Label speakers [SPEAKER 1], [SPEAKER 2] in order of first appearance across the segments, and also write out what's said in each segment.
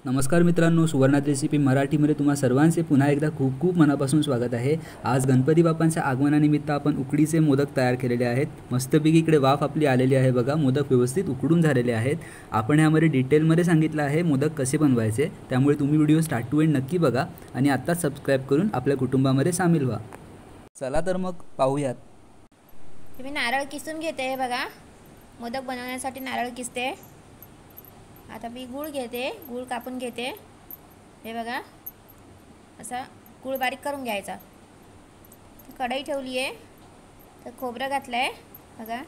[SPEAKER 1] नमस्कार मित्रांनो, सुवर्णात रेसिपी मराठीमध्ये तुम्हा सर्वांचे पुन्हा एकदा खूप खूप मनापासून स्वागत आहे। आज गणपती बाप्पांच्या आगमनानिमित्त आपण उकडीचे मोदक तयार केलेले आहेत। मस्तपैकी इकडे वाफ आपली आलेली आहे बघा, मोदक व्यवस्थित उकडून झालेले आहेत। आपण यामध्ये डिटेलमध्ये सांगितलं आहे मोदक कसे बनवायचे, त्यामुळे तुम्ही व्हिडिओ स्टार्ट टू एंड नक्की बघा आणि आत्ताच सबस्क्राइब करून आपल्या कुटुंबामध्ये सामील व्हा। चला तर मग पाहूयात।
[SPEAKER 2] मी नारळ किसून घेते बघा, मोदक बनवण्यासाठी नारळ किसते। आता मी गूळ घेते, गूळ कापून घेते। हे बघा, असा गूळ बारीक करून घ्यायचा। कढई ठेवली आहे, तर खोबरं घातलं आहे बघा।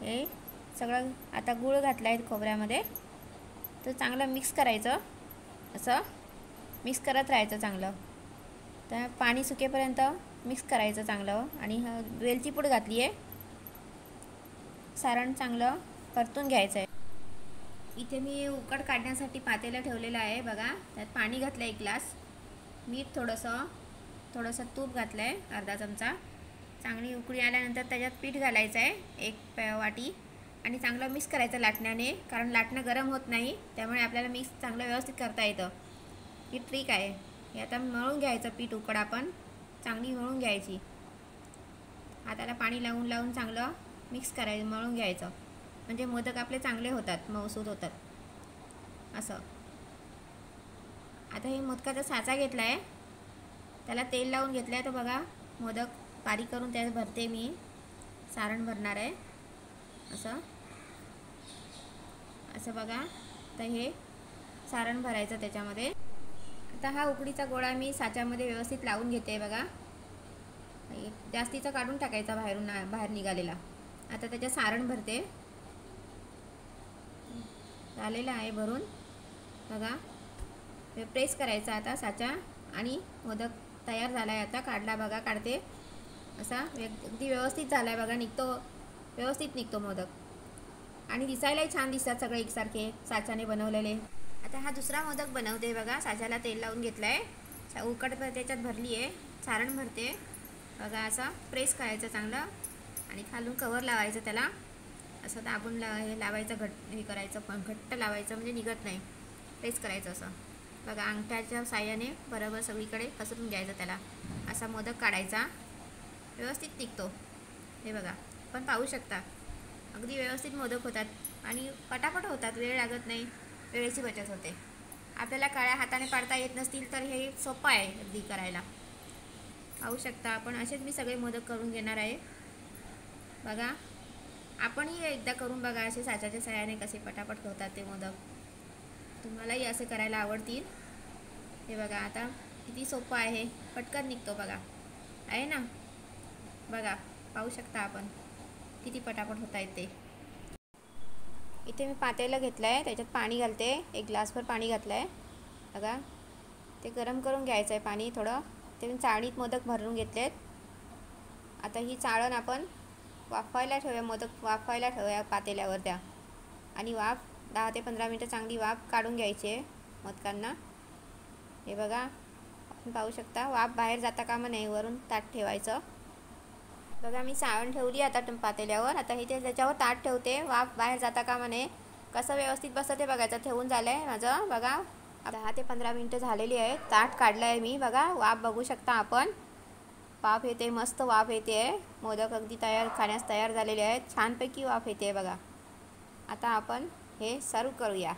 [SPEAKER 2] हे सगळं आता गूळ घातला आहे खोबऱ्यामध्ये, तर चांगलं मिक्स करायचं। असं मिक्स करत राहायचं चांगलं, तर पाणी सुकेपर्यंत मिक्स करायचं चांगलं। आणि वेलची पूड घातली आहे, सारण चांगलं परतून घ्यायचं आहे। इथे मी उकड काढण्यासाठी पातेलं ठेवलेलं आहे बघा। त्यात पाणी घातलं 1 ग्लास, मीठ थोडंसं तूप घातलं आहे अर्धा चमचा। चांगली उकळी आल्यानंतर त्याच्यात पीठ घालायचं आहे 1 वाटी, आणि चांगलं मिक्स करायचं लाटण्याने, कारण लाटणं गरम होत नाही, त्यामुळे आपल्याला मिक्स चांगलं व्यवस्थित करता येतं। ही ट्रिक आहे। हे आता मळून घ्यायचं पीठ, उकड आपण चांगली मळून घ्यायची। हाताला पाणी लावून लावून चांगलं मिक्स करायचं, मळून घ्यायचं, म्हणजे मोदक आपले चांगले होतात, मऊसूत होतात असं। आता हे मोदकाचा साचा घेतला आहे, त्याला तेल लावून घेतलं आहे। तर बघा, मोदक बारीक करून त्यात भरते मी, सारण भरणार आहे असं असं बघा। तर हे सारण भरायचं त्याच्यामध्ये। आता हा उकडीचा गोळा मी साच्यामध्ये व्यवस्थित लावून घेते बघा, जास्तीचा काढून टाकायचा बाहेर निघालेला। आता त्याच्यात सारण भरते, झालेलं आहे भरून बघा। प्रेस करायचा आता साचा, आणि मोदक तयार झाला आहे। आता काढला बघा, काढते असा, अगदी व्यवस्थित झाला आहे बघा, व्यवस्थित निघतो मोदक, आणि दिसायलाही छान दिसतात सगळे एकसारखे साच्याने बनवलेले। आता हा दुसरा मोदक बनवते बघा। साच्याला तेल लावून घेतलं आहे, उकड त्याच्यात भरली आहे, सारण भरते बघा। असा प्रेस करायचं चांगलं, आणि खालून कवर लावायचं त्याला, असं दाबून हे लावायचं, हे करायचं, घट्ट लावायचं, म्हणजे निघत नाही। प्रेस करायचं असं बघा, अंगठ्याच्या साह्याने बरोबर सगळीकडे पसरून घ्यायचं त्याला। असा मोदक काढायचा, व्यवस्थित निघतो हे बघा। पण पाहू शकता, अगदी व्यवस्थित मोदक होतात, आणि पटापट होतात, वेळ लागत नाही, वेळेची बचत होते। आपल्याला काळ्या हाताने पाडता येत नसतील तर हे सोपं आहे अगदी करायला, पाहू शकता आपण। असेच मी सगळे मोदक करून घेणार आहे बघा। आपणही एकदा करून बघा, असे साच्याच्या साह्याने कसे पटापट होतात ते मोदक, तुम्हालाही असे करायला आवडतील। हे बघा, आता किती सोपं आहे, पटकन निघतो बघा, आहे ना बघा, पाहू शकता आपण किती पटापट होत आहेत ते। इथे मी पातेलं घेतलं आहे, त्याच्यात पाणी घालते, 1 ग्लासभर पाणी घातलं आहे बघा। ते गरम करून घ्यायचं आहे पाणी थोडं। ते मी चाळणीत मोदक भरून घेतलेत। आता ही चाळण आपण वाफवायला ठेवूया, मोदक वाफवायला ठेवूया पातेल्यावर त्या, आणि वाफ 10 ते 15 मिनटं चांगली वाफ काढून घ्यायची आहे मोदकांना। हे बघा, आपण पाहू शकता, वाफ बाहेर जाता कामा नये, वरून ताट ठेवायचं बघा। मी चाळण ठेवली आता पातेल्यावर, आता इथे त्याच्यावर ताट ठेवते, वाफ बाहेर जाता कामा नये, कसं व्यवस्थित बसतं ते बघायचं। ठेवून झालं आहे माझं बघा, 10 ते 15 मिनटं झालेली आहे। ताट काढलं आहे मी बघा, वाफ बघू शकता आपण, वाफ येते, मस्त वाफ येते आहे, मोदक अगदी खाण्यास तयार झालेले आहेत, छानपैकी वाफ येते बघा। आता आपण हे सर्व करूया।